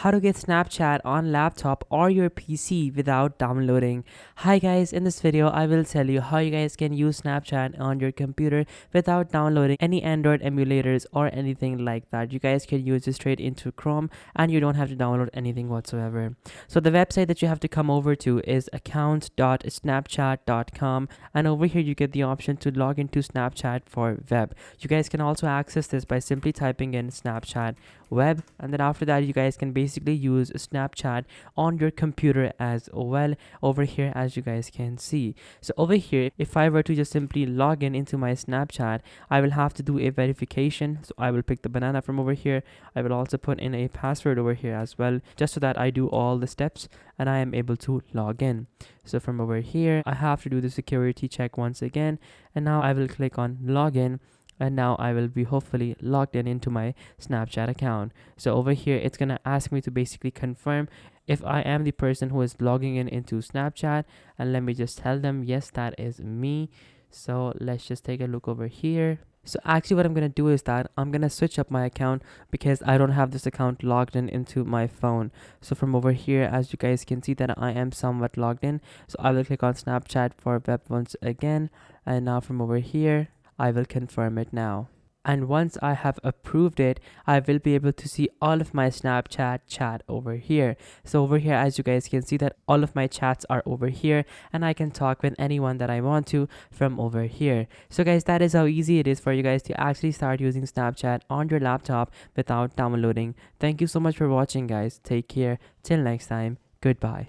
How to get Snapchat on laptop or your PC without downloading. Hi guys, in this video I will tell you how you guys can use Snapchat on your computer without downloading any Android emulators or anything like that. You guys can use it straight into Chrome and you don't have to download anything whatsoever. So the website that you have to come over to is account.snapchat.com, and over here you get the option to log into Snapchat for web. You guys can also access this by simply typing in Snapchat web, and then after that you guys can basically use Snapchat on your computer as well over here, as you guys can see. So over here, if I were to just simply log in into my Snapchat, I will have to do a verification. So I will pick the banana from over here. I will also put in a password over here as well, just so that I do all the steps and I am able to log in. So from over here I have to do the security check once again, and now I will click on login, and now I will be hopefully logged in into my Snapchat account. So over here it's gonna ask me to basically confirm if I am the person who is logging in into Snapchat, and let me just tell them yes, that is me. So let's just take a look over here. So actually what I'm gonna do is that I'm gonna switch up my account because I don't have this account logged in into my phone. So from over here, as you guys can see that I am somewhat logged in, so I will click on Snapchat for web once again, and now from over here I will confirm it now. And once I have approved it, I will be able to see all of my Snapchat chat over here. So over here, as you guys can see that all of my chats are over here, and I can talk with anyone that I want to from over here. So guys, that is how easy it is for you guys to actually start using Snapchat on your laptop without downloading. Thank you so much for watching guys. Take care. Till next time. Goodbye.